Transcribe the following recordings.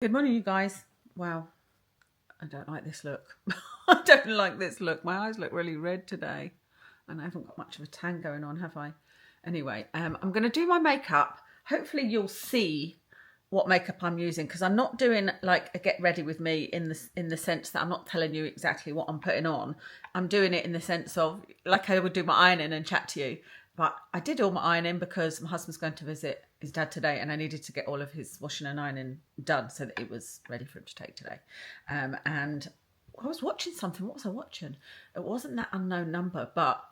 Good morning, you guys. Wow, I don't like this look. I don't like this look. My eyes look really red today, and I haven't got much of a tan going on, have I? Anyway, I'm going to do my makeup. Hopefully, you'll see what makeup I'm using because I'm not doing like a get ready with me in the sense that I'm not telling you exactly what I'm putting on. I'm doing it in the sense of like I would do my ironing and chat to you. But I did all my ironing because my husband's going to visit his dad today and I needed to get all of his washing and ironing done so that it was ready for him to take today. And I was watching something. What was I watching? It wasn't That Unknown Number, but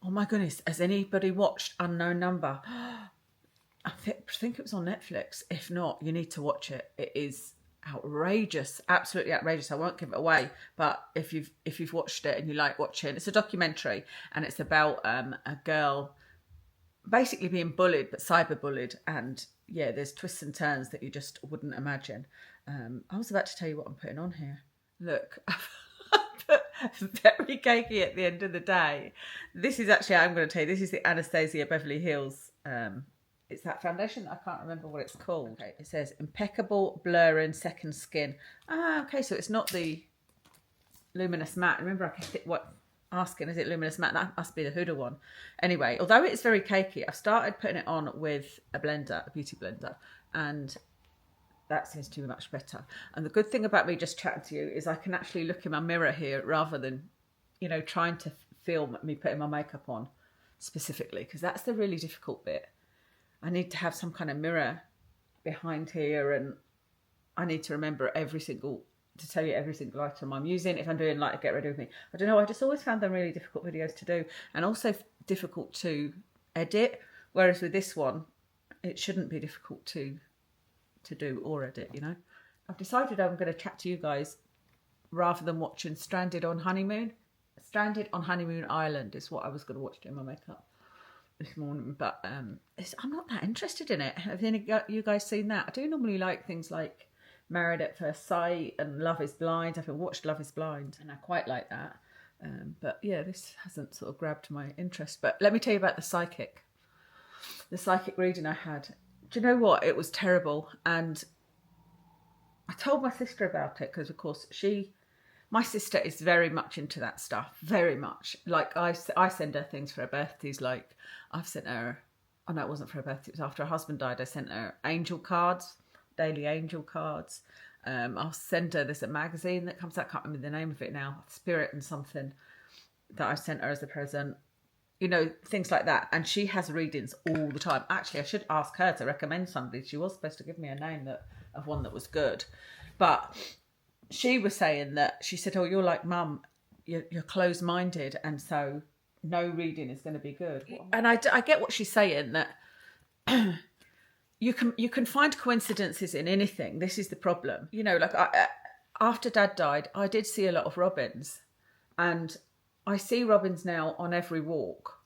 oh my goodness, has anybody watched Unknown Number? I think it was on Netflix. If not, you need to watch it. It is outrageous, absolutely outrageous. I won't give it away, but if you've watched it and you like watching, it's a documentary and it's about a girl basically being bullied, but cyberbullied, and yeah, there's twists and turns that you just wouldn't imagine. I was about to tell you what I'm putting on here. Look. Very cakey at the end of the day. This is actually, I'm going to tell you, this is the Anastasia Beverly Hills. It's that foundation. I can't remember what it's called. Okay, it says Impeccable Blurring Second Skin. Okay, so it's not the Luminous Matte. Remember, I kept asking, is it Luminous Matte? That must be the Huda one. Anyway, although it's very cakey, I've started putting it on with a blender, a beauty blender, and that seems to be much better. And the good thing about me just chatting to you is I can actually look in my mirror here rather than, trying to film me putting my makeup on specifically, because that's the really difficult bit. I need to have some kind of mirror behind here, and I need to remember to tell you every single item I'm using if I'm doing like a get ready with me. I don't know, I just always found them really difficult videos to do and also difficult to edit. Whereas with this one, it shouldn't be difficult to do or edit, I've decided I'm going to chat to you guys rather than watching Stranded on Honeymoon. Stranded on Honeymoon Island is what I was going to watch doing my makeup this morning, but I'm not that interested in it. Have you guys seen that? I do normally like things like Married at First Sight and Love is Blind. I've watched Love is Blind and I quite like that. But yeah, this hasn't sort of grabbed my interest. But let me tell you about the psychic reading I had. Do you know what? It was terrible. And I told my sister about it because, of course, my sister is very much into that stuff. Very much. Like, I send her things for her birthdays. Like, I've sent her... Oh, no, it wasn't for her birthday. It was after her husband died. I sent her angel cards, daily angel cards. I'll send her... There's a magazine that comes out. I can't remember the name of it now. Spirit and something that I sent her as a present. Things like that. And she has readings all the time. Actually, I should ask her to recommend somebody. She was supposed to give me a name of one that was good. But she was saying that, she said, oh, you're like Mum, you're closed-minded, and so no reading is going to be good. And I get what she's saying, that you can find coincidences in anything. This is the problem. After Dad died, I did see a lot of robins, and I see robins now on every walk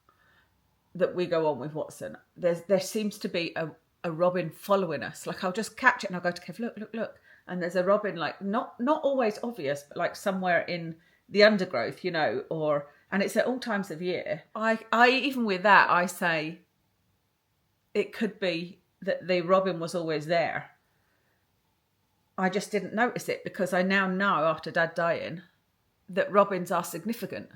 that we go on with Watson. There seems to be a robin following us. Like, I'll just catch it and I'll go to Kev, look. And there's a robin, like, not always obvious, but like somewhere in the undergrowth, and it's at all times of year. I even with that, I say it could be that the robin was always there. I just didn't notice it because I now know, after Dad dying, that robins are significant.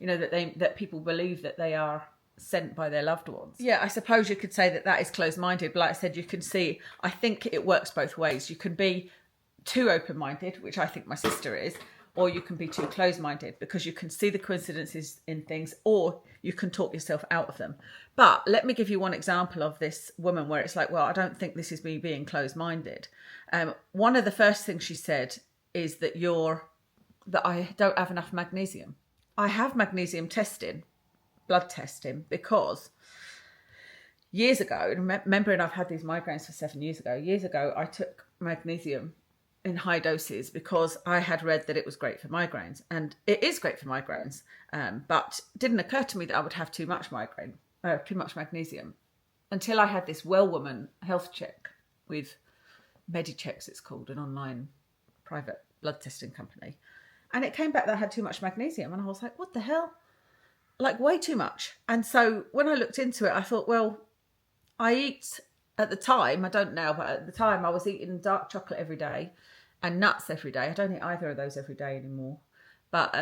That people believe that they are sent by their loved ones. Yeah, I suppose you could say that is closed-minded, but like I said, you can see, I think it works both ways. You can be too open-minded, which I think my sister is, or you can be too closed-minded because you can see the coincidences in things, or you can talk yourself out of them. But let me give you one example of this woman where it's like, well, I don't think this is me being closed-minded. One of the first things she said is that I don't have enough magnesium. I have magnesium testing, blood testing, because years ago, remembering I've had these migraines for 7 years ago, I took magnesium in high doses because I had read that it was great for migraines, and it is great for migraines, but it didn't occur to me that I would have too much magnesium until I had this well woman health check with Medichecks, it's called, an online private blood testing company. And it came back that I had too much magnesium. And I was like, what the hell? Like, way too much. And so when I looked into it, I thought, well, I eat at the time, I don't now, but at the time I was eating dark chocolate every day and nuts every day. I don't eat either of those every day anymore. But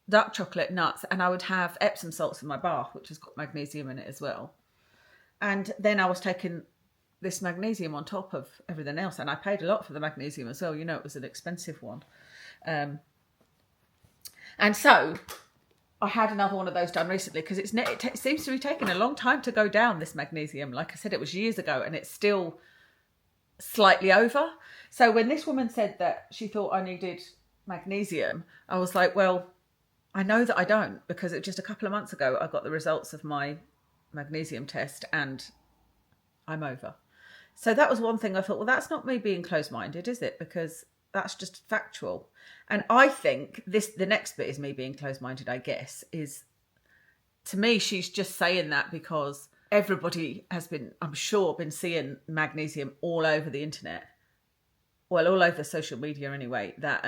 dark chocolate, nuts, and I would have Epsom salts in my bath, which has got magnesium in it as well. And then I was taking this magnesium on top of everything else, and I paid a lot for the magnesium as well. You know, it was an expensive one. And so I had another one of those done recently because it seems to be taking a long time to go down, this magnesium. Like I said, it was years ago and it's still slightly over. So when this woman said that she thought I needed magnesium, I was like, well, I know that I don't, because it just a couple of months ago I got the results of my magnesium test and I'm over. So that was one thing I thought, well, that's not me being closed-minded, is it? Because that's just factual. And I think the next bit is me being closed-minded, I guess, is, to me, she's just saying that because everybody has been, I'm sure, been seeing magnesium all over the internet. Well, all over social media anyway, that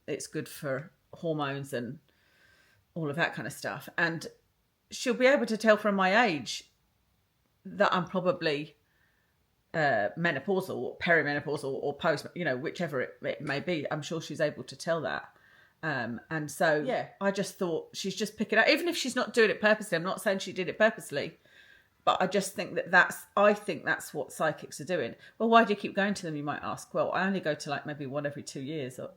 it's good for hormones and all of that kind of stuff. And she'll be able to tell from my age that I'm probably menopausal or perimenopausal or post, you know, whichever it may be. I'm sure she's able to tell that. And so, yeah, I just thought she's just picking up, even if she's not doing it purposely. I'm not saying she did it purposely, but I just think I think that's what psychics are doing. Well, why do you keep going to them, you might ask? Well, I only go to like maybe one every 2 years, or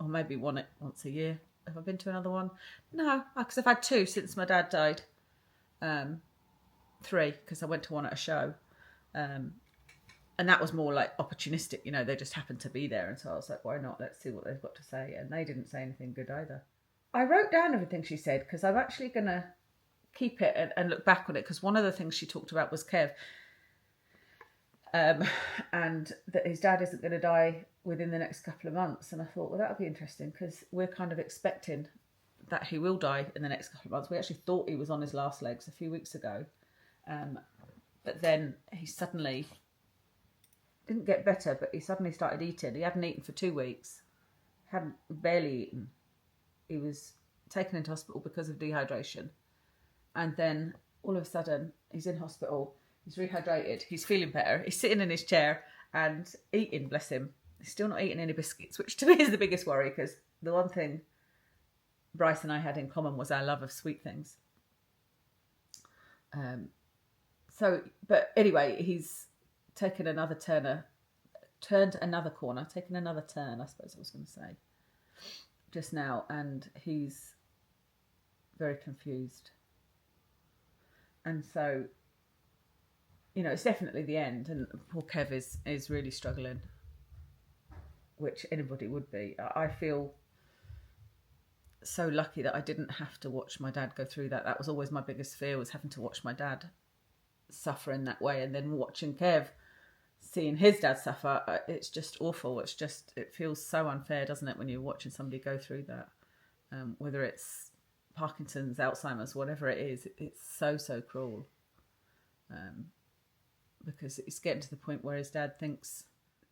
maybe one once a year. Have I been to another one? No, because I've had 2 since my dad died. 3, because I went to one at a show. And that was more like opportunistic, you know, they just happened to be there. And so I was like, why not? Let's see what they've got to say. And they didn't say anything good either. I wrote down everything she said because I'm actually going to keep it and look back on it, because one of the things she talked about was Kev. And that his dad isn't going to die within the next couple of months. And I thought, well, that'll be interesting, because we're kind of expecting that he will die in the next couple of months. We actually thought he was on his last legs a few weeks ago. But then he suddenly didn't get better, but he suddenly started eating. He hadn't eaten for 2 weeks, hadn't barely eaten. He was taken into hospital because of dehydration. And then all of a sudden, he's in hospital, he's rehydrated, he's feeling better, he's sitting in his chair and eating, bless him. He's still not eating any biscuits, which to me is the biggest worry, because the one thing Bryce and I had in common was our love of sweet things. But anyway, he's taken another turn, I suppose I was going to say, just now, and he's very confused. And so, you know, it's definitely the end, and poor Kev is really struggling, which anybody would be. I feel so lucky that I didn't have to watch my dad go through that. That was always my biggest fear, was having to watch my dad suffer in that way, and then watching Kev, seeing his dad suffer. It's just awful. It feels so unfair, doesn't it, when you're watching somebody go through that, whether it's Parkinson's, Alzheimer's, whatever it is. It's so cruel, because it's getting to the point where his dad thinks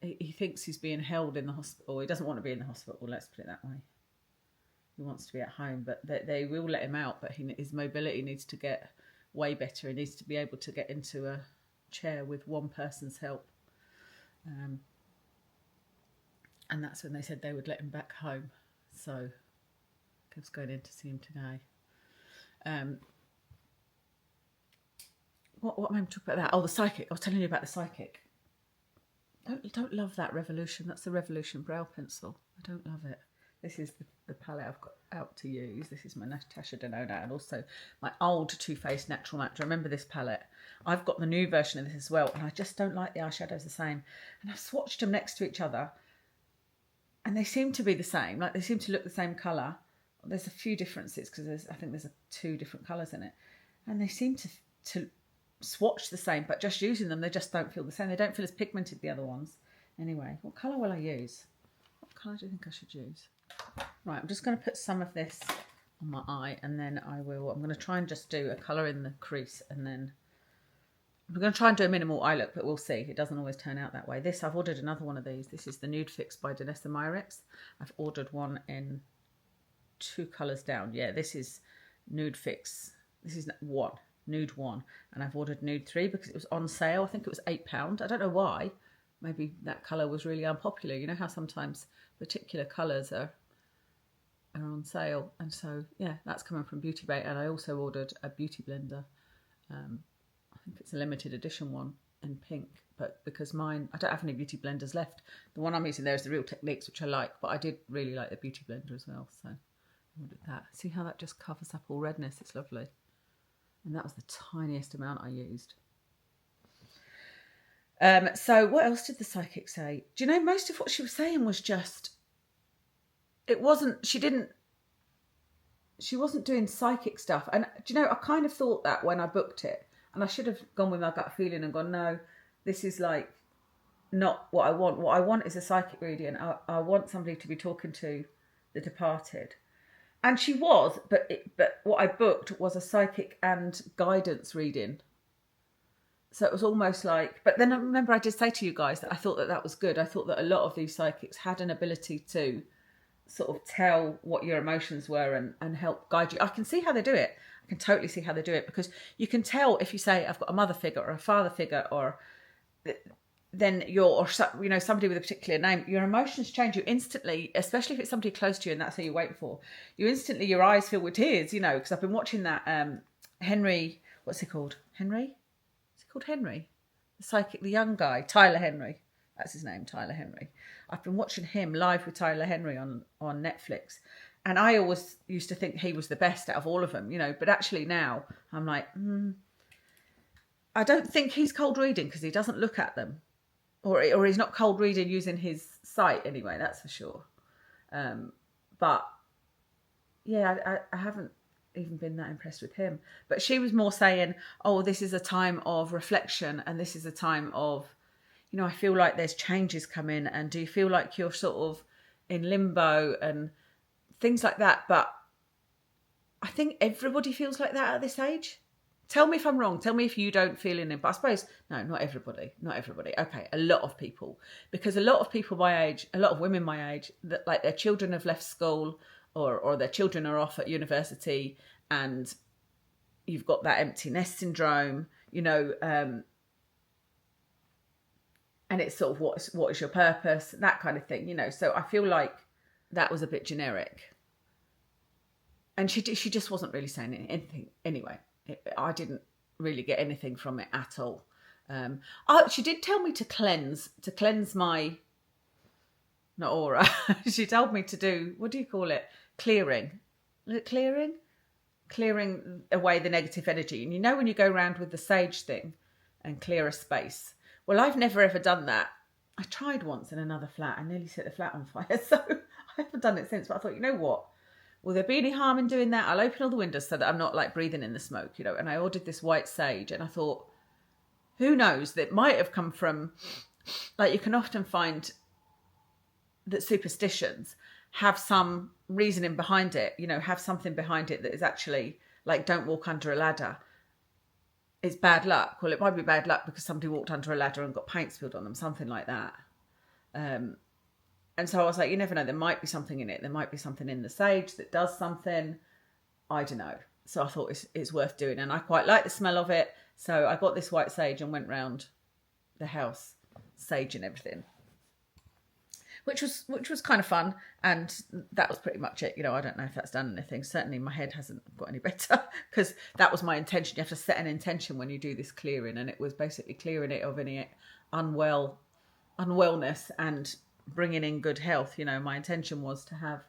he's being held in the hospital. He doesn't want to be in the hospital, let's put it that way. He wants to be at home, but they will let him out, but his mobility needs to get way better. He needs to be able to get into a chair with one person's help. And that's when they said they would let him back home. So Kev's going in to see him today. What am I talking about that? Oh, the psychic. I was telling you about the psychic. Don't love that Revolution. That's the Revolution brow pencil. I don't love it. This is the palette I've got out to use. This is my Natasha Denona, and also my old Too Faced Natural Matte. Do you remember this palette? I've got the new version of this as well, and I just don't like the eyeshadows the same. And I've swatched them next to each other, and they seem to be the same. Like, they seem to look the same colour. There's a few differences, because I think there's 2 different colours in it. And they seem to swatch the same, but just using them, they just don't feel the same. They don't feel as pigmented, the other ones. Anyway, what colour will I use? What colour do you think I should use? Right, I'm just going to put some of this on my eye, and then I'm going to try and just do a colour in the crease, and then I'm going to try and do a minimal eye look, but we'll see. It doesn't always turn out that way. I've ordered another one of these. This is the Nude Fix by detest and Maverick. I've ordered one in 2 colours down. Yeah, this is Nude Fix. This is 1. nude 1, and I've ordered nude 3 because it was on sale. I think it was £8. I don't know why. Maybe that colour was really unpopular. You know how sometimes particular colours are on sale. And so, yeah, that's coming from Beauty Bay. And I also ordered a beauty blender. I think it's a limited edition one in pink. But because mine, I don't have any beauty blenders left. The one I'm using there is the Real Techniques, which I like. But I did really like the beauty blender as well. So I ordered that. See how that just covers up all redness? It's lovely. And that was the tiniest amount I used. So what else did the psychic say? Do you know, most of what she was saying was just, it wasn't, she wasn't doing psychic stuff. And do you know, I kind of thought that when I booked it, and I should have gone with my gut feeling and gone, no, this is like not what I want. What I want is a psychic reading. I want somebody to be talking to the departed. And she was, but what I booked was a psychic and guidance reading. So it was almost like, but then I remember I did say to you guys that I thought that was good. I thought that a lot of these psychics had an ability to sort of tell what your emotions were and help guide you. I can see how they do it. I can totally see how they do it, because you can tell if you say, I've got a mother figure or a father figure, or then somebody with a particular name, your emotions change. You instantly, especially if it's somebody close to you and that's who you're waiting for, your eyes fill with tears, because I've been watching that Henry, what's he called? Henry? Called Henry, the psychic, the young guy, Tyler Henry, that's his name, Tyler Henry. I've been watching him live with Tyler Henry on Netflix, and I always used to think he was the best out of all of them, but actually now I'm like, I don't think he's cold reading, because he doesn't look at them, or he's not cold reading using his sight anyway, that's for sure. But yeah, I haven't even been that impressed with him. But she was more saying, oh, this is a time of reflection, and this is a time of, I feel like there's changes coming, and do you feel like you're sort of in limbo and things like that. But I think everybody feels like that at this age. Tell me if I'm wrong. Tell me if you don't feel in it. But I suppose, no, not everybody. Okay, a lot of people. Because a lot of people my age, a lot of women my age, that like their children have left school, or their children are off at university, and you've got that empty nest syndrome, and it's sort of what is your purpose, that kind of thing, So I feel like that was a bit generic, and she just wasn't really saying anything anyway. I didn't really get anything from it at all. She did tell me to cleanse my, not aura. She told me to do, what do you call it? Clearing. Is it clearing? Clearing away the negative energy. And when you go around with the sage thing and clear a space. Well, I've never ever done that. I tried once in another flat. I nearly set the flat on fire. So I haven't done it since. But I thought, you know what? Will there be any harm in doing that? I'll open all the windows so that I'm not like breathing in the smoke, And I ordered this white sage, and I thought, who knows? That might have come from, like, you can often find that superstitions have some reasoning behind it, have something behind it that is actually like, don't walk under a ladder. It's bad luck. Well, it might be bad luck because somebody walked under a ladder and got paint spilled on them, something like that. And so I was like, you never know, there might be something in it. There might be something in the sage that does something. I don't know. So I thought it's worth doing. And I quite like the smell of it. So I got this white sage and went round the house, sage and everything. Which was kind of fun, and that was pretty much it. I don't know if that's done anything. Certainly my head hasn't got any better, because that was my intention. You have to set an intention when you do this clearing, and it was basically clearing it of any unwellness and bringing in good health. My intention was to have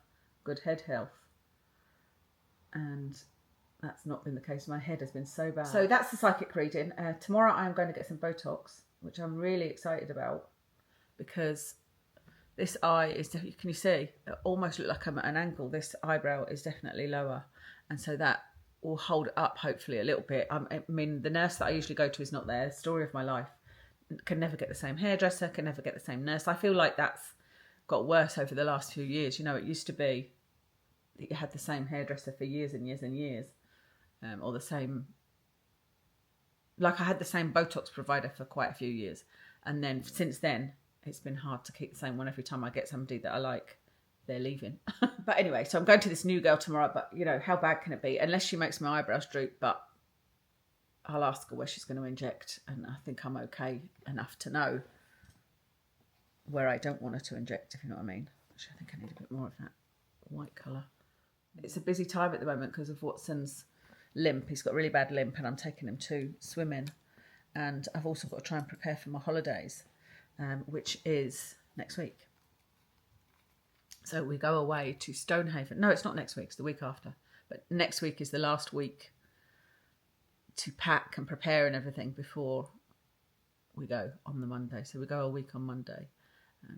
good head health, and that's not been the case. My head has been so bad. So that's the psychic reading. Tomorrow I'm going to get some Botox, which I'm really excited about, because this eye is, can you see? It almost look like I'm at an angle. This eyebrow is definitely lower. And so that will hold it up, hopefully, a little bit. I mean, the nurse that I usually go to is not there. Story of my life. Can never get the same hairdresser, can never get the same nurse. I feel like that's got worse over the last few years. It used to be that you had the same hairdresser for years and years and years. Or the same, like I had the same Botox provider for quite a few years. And then since then, it's been hard to keep the same one. Every time I get somebody that I like, they're leaving. But anyway, so I'm going to this new girl tomorrow, but how bad can it be? Unless she makes my eyebrows droop, but I'll ask her where she's going to inject, and I think I'm okay enough to know where I don't want her to inject, if you know what I mean. Actually, I think I need a bit more of that white colour. It's a busy time at the moment because of Watson's limp. He's got a really bad limp, and I'm taking him to swimming. And I've also got to try and prepare for my holidays, which is next week. So we go away to Stonehaven. No, it's not next week, it's the week after. But next week is the last week to pack and prepare and everything before we go on the Monday. So we go a week on Monday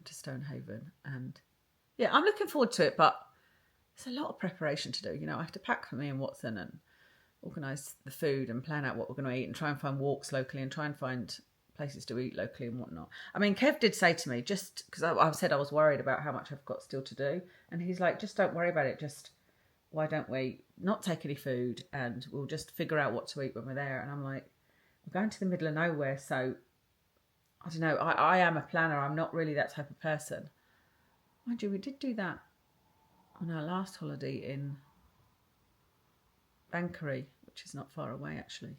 to Stonehaven. And yeah, I'm looking forward to it, but it's a lot of preparation to do. You know, I have to pack for me and Watson and organise the food and plan out what we're going to eat and try and find walks locally and try and find places to eat locally and whatnot. I mean, Kev did say to me, just because I've said I was worried about how much I've got still to do, and he's like, just don't worry about it, just why don't we not take any food and we'll just figure out what to eat when we're there. And I'm like, we're going to the middle of nowhere, so I don't know, I am a planner, I'm not really that type of person. Mind you, we did do that on our last holiday in Bankery, which is not far away actually,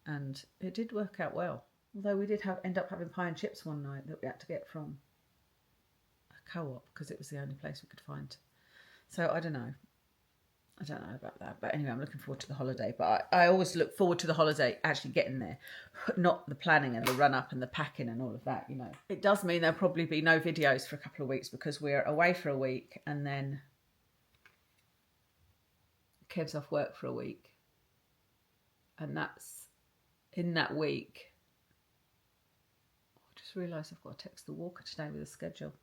and it did work out well. Although we did end up having pie and chips one night that we had to get from a co-op because it was the only place we could find. So I don't know about that, but anyway, I'm looking forward to the holiday. But I always look forward to the holiday actually getting there, not the planning and the run up and the packing and all of that, you know. It does mean there'll probably be no videos for a couple of weeks because we're away for a week and then Kev's off work for a week, and that's in that week. I just realised I've got to text the walker today with a schedule.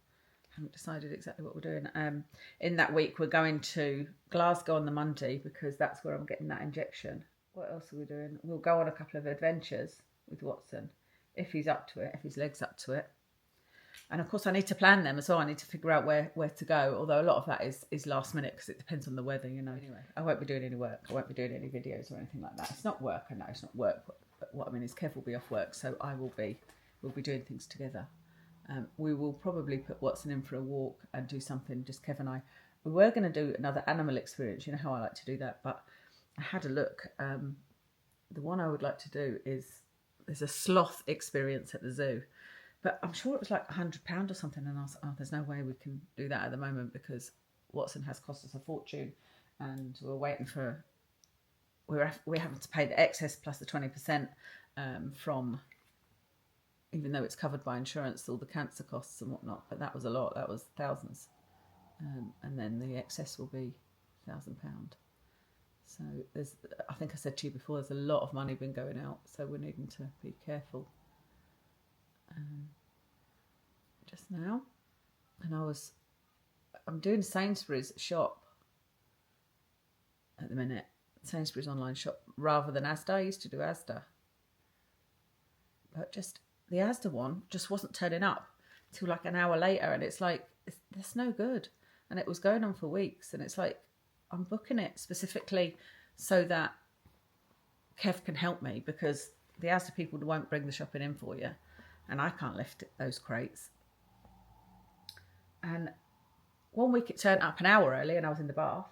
I haven't decided exactly what we're doing. In that week we're going to Glasgow on the Monday because that's where I'm getting that injection. What else are we doing? We'll go on a couple of adventures with Watson if he's up to it, if his leg's up to it. And of course I need to plan them as well. I need to figure out where to go, although a lot of that is last minute because it depends on the weather, you know. Anyway, I won't be doing any work. I won't be doing any videos or anything like that. It's not work, I know it's not work, but what I mean is Kev will be off work, so we'll be doing things together. We will probably put Watson in for a walk and do something, just Kev and I. We were going to do another animal experience, you know how I like to do that, but I had a look. The one I would like to do there's a sloth experience at the zoo. But I'm sure it was like £100 or something. And I was like, oh, there's no way we can do that at the moment because Watson has cost us a fortune. And we're waiting for... We're having to pay the excess plus the 20% from... Even though it's covered by insurance, all the cancer costs and whatnot. But that was a lot. That was thousands. And then the excess will be £1,000. So I think I said to you before, there's a lot of money been going out. So we're needing to be careful. Just now, and I'm doing Sainsbury's shop at the minute, Sainsbury's online shop rather than Asda. I used to do Asda, but just the Asda one just wasn't turning up till like an hour later, and it's like that's no good. And it was going on for weeks, and it's like I'm booking it specifically so that Kev can help me because the Asda people won't bring the shopping in for you. And I can't lift those crates. And one week it turned up an hour early and I was in the bath.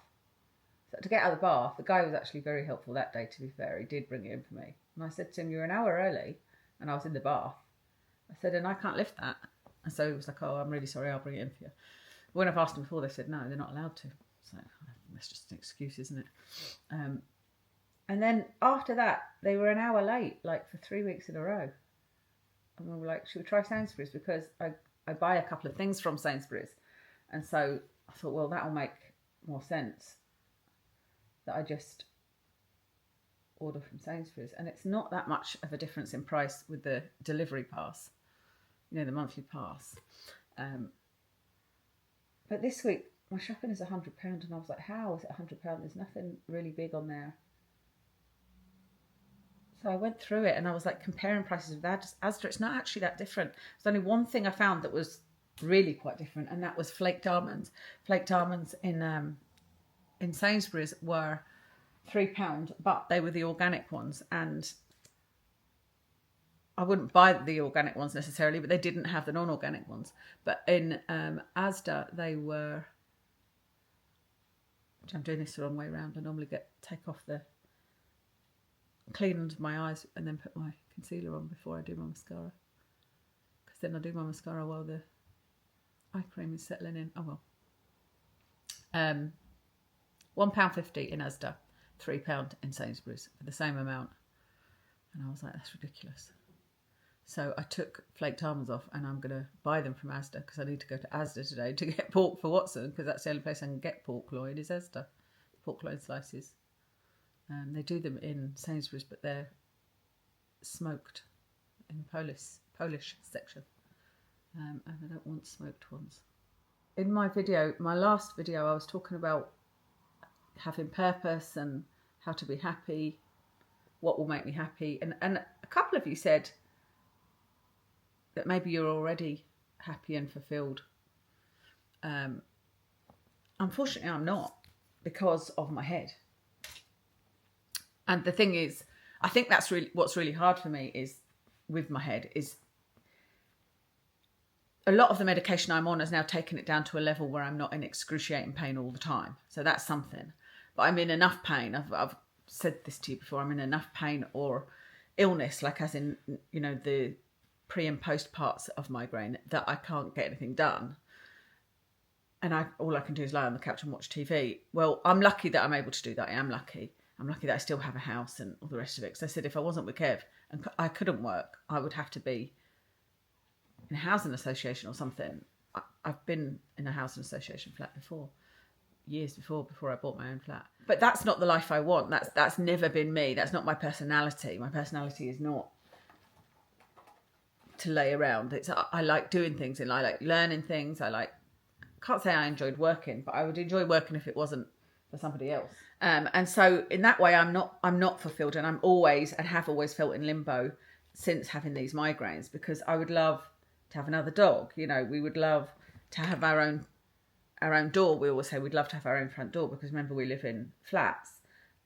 So to get out of the bath, the guy was actually very helpful that day, to be fair. He did bring it in for me. And I said to him, you're an hour early. And I was in the bath. I said, and I can't lift that. And so he was like, oh, I'm really sorry, I'll bring it in for you. When I've asked them before, they said, no, they're not allowed to. So that's just an excuse, isn't it? And then after that, they were an hour late, like for 3 weeks in a row. And we were like, should we try Sainsbury's? Because I buy a couple of things from Sainsbury's. And so I thought, well, that'll make more sense that I just order from Sainsbury's. And it's not that much of a difference in price with the delivery pass, you know, the monthly pass. But this week, my shopping is £100. And I was like, how is it £100? There's nothing really big on there. So I went through it and I was like comparing prices with Asda. It's not actually that different. There's only one thing I found that was really quite different, and that was flaked almonds. Flaked almonds in Sainsbury's were £3, but they were the organic ones, and I wouldn't buy the organic ones necessarily, but they didn't have the non-organic ones. But in Asda, they were... I'm doing this the wrong way around. I normally take off the clean under my eyes and then put my concealer on before I do my mascara. Because then I do my mascara while the eye cream is settling in. Oh well. £1.50 in Asda, £3 in Sainsbury's for the same amount. And I was like, that's ridiculous. So I took flaked almonds off and I'm going to buy them from Asda because I need to go to Asda today to get pork for Watson because that's the only place I can get pork loin is Asda. Pork loin slices. They do them in Sainsbury's, but they're smoked in the Polish section. And I don't want smoked ones. In my last video, I was talking about having purpose and how to be happy, what will make me happy. And a couple of you said that maybe you're already happy and fulfilled. Unfortunately, I'm not because of my head. And the thing is, I think that's really what's really hard for me is with my head is a lot of the medication I'm on has now taken it down to a level where I'm not in excruciating pain all the time. So that's something. But I'm in enough pain. I've said this to you before. I'm in enough pain or illness, like as in, you know, the pre and post parts of migraine that I can't get anything done. And all I can do is lie on the couch and watch TV. Well, I'm lucky that I'm able to do that. I am lucky. I'm lucky that I still have a house and all the rest of it. Because I said if I wasn't with Kev and I couldn't work, I would have to be in a housing association or something. I've been in a housing association flat before. Years before I bought my own flat. But that's not the life I want. That's never been me. That's not my personality. My personality is not to lay around. I like doing things and I like learning things. I can't say I enjoyed working, but I would enjoy working if it wasn't for somebody else. And so in that way I'm not fulfilled, and I'm always and have always felt in limbo since having these migraines, because I would love to have another dog. You know, we would love to have our own door. We always say we'd love to have our own front door because remember we live in flats,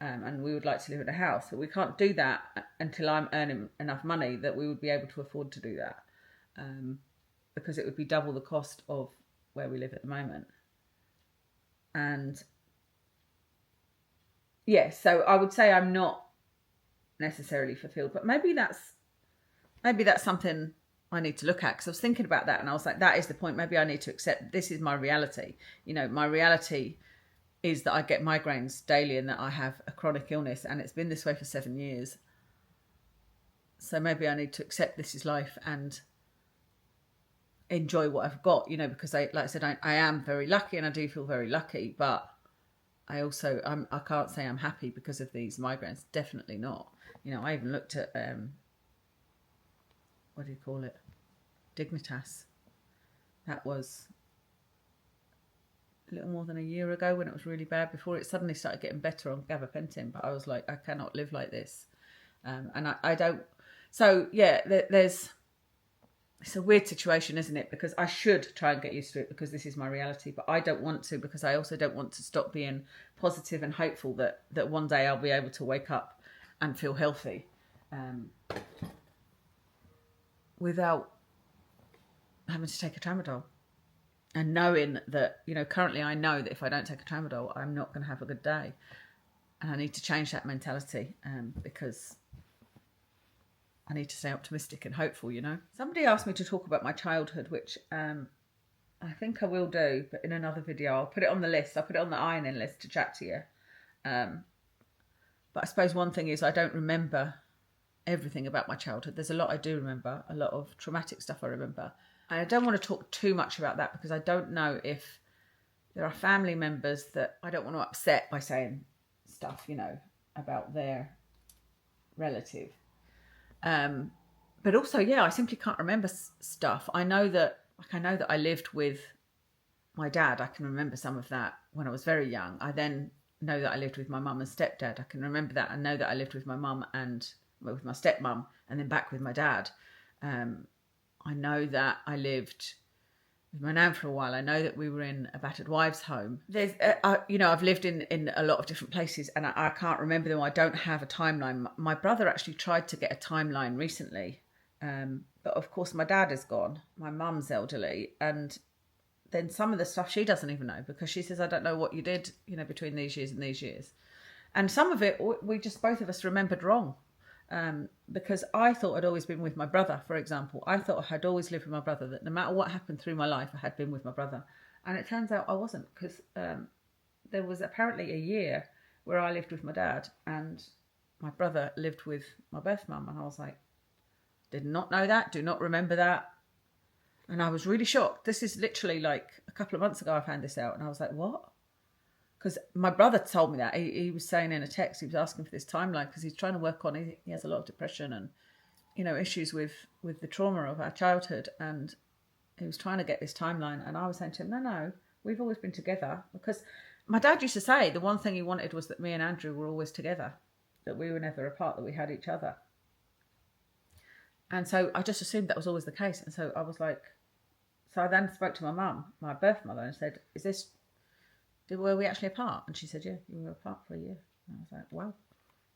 and we would like to live in a house. But we can't do that until I'm earning enough money that we would be able to afford to do that, because it would be double the cost of where we live at the moment. And yeah, so I would say I'm not necessarily fulfilled, but maybe that's something I need to look at, because I was thinking about that and I was like, that is the point. Maybe I need to accept this is my reality. You know, my reality is that I get migraines daily and that I have a chronic illness, and it's been this way for 7 years. So maybe I need to accept this is life and enjoy what I've got, you know, because like I said, I am very lucky and I do feel very lucky, but I also, I can't say I'm happy because of these migraines. Definitely not. You know, I even looked at, what do you call it? Dignitas. That was a little more than a year ago when it was really bad, before it suddenly started getting better on gabapentin. But I was like, I cannot live like this. And I don't. So yeah, it's a weird situation, isn't it? Because I should try and get used to it because this is my reality, but I don't want to, because I also don't want to stop being positive and hopeful that one day I'll be able to wake up and feel healthy, without having to take a tramadol. And knowing that, you know, currently I know that if I don't take a tramadol, I'm not going to have a good day. And I need to change that mentality, because I need to stay optimistic and hopeful, you know. Somebody asked me to talk about my childhood, which I think I will do, but in another video. I'll put it on the list. I'll put it on the ironing list to chat to you. But I suppose one thing is I don't remember everything about my childhood. There's a lot I do remember, a lot of traumatic stuff I remember. And I don't want to talk too much about that because I don't know if there are family members that I don't want to upset by saying stuff, you know, about their relative. But also, yeah, I simply can't remember stuff. I know that I lived with my dad. I can remember some of that when I was very young. I then know that I lived with my mum and stepdad. I can remember that. I know that I lived with my mum and with my stepmum and then back with my dad. I know that I lived with my nan for a while. I know that we were in a battered wives' home. There's, you know, I've lived in a lot of different places and I can't remember them. I don't have a timeline. My brother actually tried to get a timeline recently. But of course my dad is gone. My mum's elderly. And then some of the stuff she doesn't even know because she says, I don't know what you did, you know, between these years and these years. And some of it, we just, both of us remembered wrong. because I thought I'd always been with my brother, for example. I thought I had always lived with my brother, that no matter what happened through my life, I had been with my brother. And it turns out I wasn't, because there was apparently a year where I lived with my dad and my brother lived with my birth mum. And I was like, did not know that, do not remember that. And I was really shocked. This is literally like a couple of months ago I found this out. And I was like, what? Because my brother told me that. He was saying in a text, he was asking for this timeline because he's trying to work on, he has a lot of depression and, you know, issues with the trauma of our childhood. And he was trying to get this timeline. And I was saying to him, no, we've always been together. Because my dad used to say the one thing he wanted was that me and Andrew were always together, that we were never apart, that we had each other. And so I just assumed that was always the case. And so I was like, so I then spoke to my mum, my birth mother, and said, were we actually apart? And she said, yeah, you were apart for a year. And I was like, wow,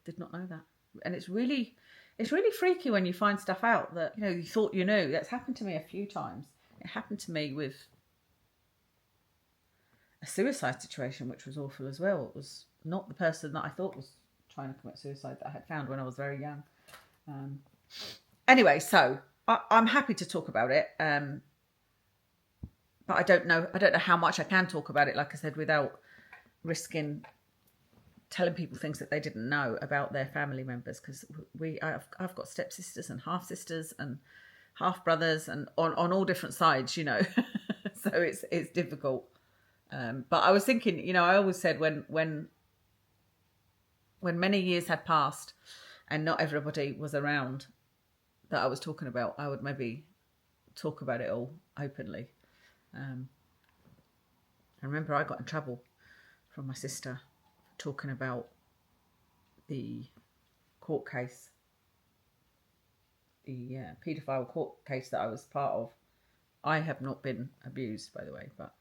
did not know that. And it's really freaky when you find stuff out that, you know, you thought you knew. That's happened to me a few times. It happened to me with a suicide situation, which was awful as well. It was not the person that I thought was trying to commit suicide that I had found when I was very young. Anyway, so I'm happy to talk about it. But I don't know how much I can talk about it, like I said, without risking telling people things that they didn't know about their family members. Because I've got stepsisters and half sisters and half brothers, and on all different sides, you know. So it's difficult. But I was thinking, you know, I always said when many years had passed and not everybody was around that I was talking about, I would maybe talk about it all openly. I remember I got in trouble from my sister talking about the court case, the paedophile court case that I was part of. I have not been abused, by the way, but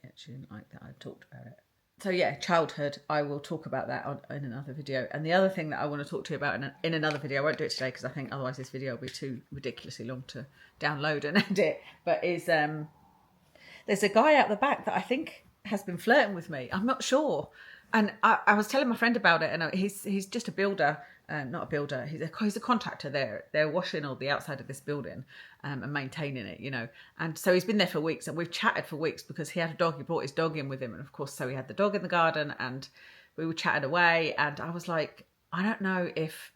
yeah, she didn't like that I talked about it. So yeah, childhood, I will talk about that in another video. And the other thing that I want to talk to you about in another video, I won't do it today because I think otherwise this video will be too ridiculously long to download and edit, but is there's a guy out the back that I think has been flirting with me. I'm not sure. And I was telling my friend about it, and he's just a builder, not a builder. He's a contractor there. They're washing all the outside of this building and maintaining it, you know. And so he's been there for weeks, and we've chatted for weeks because he had a dog. He brought his dog in with him, and of course, so he had the dog in the garden, and we were chatting away. And I was like, I don't know if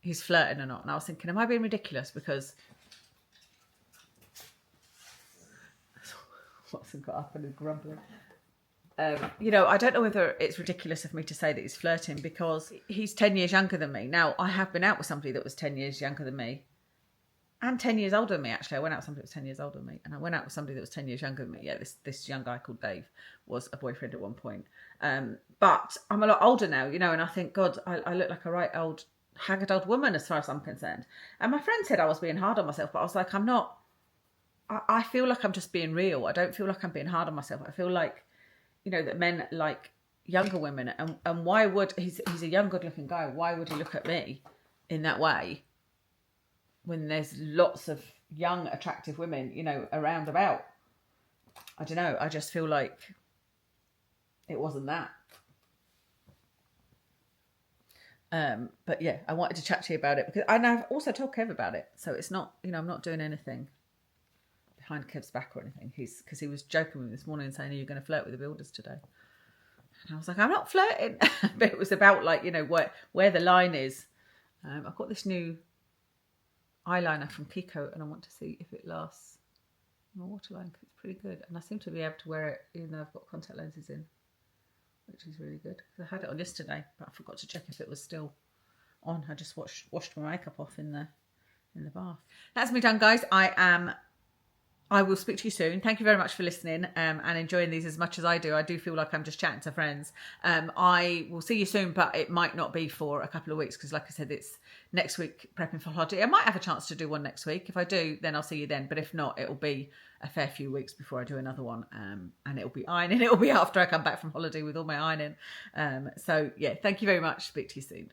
he's flirting or not. And I was thinking, am I being ridiculous? Because Watson got up and is grumbling. You know, I don't know whether it's ridiculous of me to say that he's flirting because he's 10 years younger than me. Now, I have been out with somebody that was 10 years younger than me and 10 years older than me, actually. I went out with somebody that was 10 years older than me, and I went out with somebody that was 10 years younger than me. Yeah, this young guy called Dave was a boyfriend at one point. But I'm a lot older now, you know, and I think, God, I look like a right old, haggard old woman as far as I'm concerned. And my friend said I was being hard on myself, but I was like, I'm not. I feel like I'm just being real. I don't feel like I'm being hard on myself. I feel like, you know, that men like younger women, and why would he's a young, good-looking guy? Why would he look at me in that way when there's lots of young, attractive women, you know, around about? I don't know. I just feel like it wasn't that. But yeah, I wanted to chat to you about it because I've also told Kev about it, so it's not, you know, I'm not doing anything behind Kev's back or anything. Because he was joking with me this morning saying, are you going to flirt with the builders today? And I was like, I'm not flirting. But it was about, like, you know, where the line is. I've got this new eyeliner from Kiko, and I want to see if it lasts my waterline because it's pretty good. And I seem to be able to wear it even though I've got contact lenses in, which is really good. Because I had it on yesterday, but I forgot to check if it was still on. I just washed my makeup off in the bath. That's me done, guys. I will speak to you soon. Thank you very much for listening and enjoying these as much as I do. I do feel like I'm just chatting to friends. I will see you soon, but it might not be for a couple of weeks because, like I said, it's next week prepping for holiday. I might have a chance to do one next week. If I do, then I'll see you then. But if not, it'll be a fair few weeks before I do another one. And it'll be ironing. It'll be after I come back from holiday with all my ironing. So, yeah, thank you very much. Speak to you soon.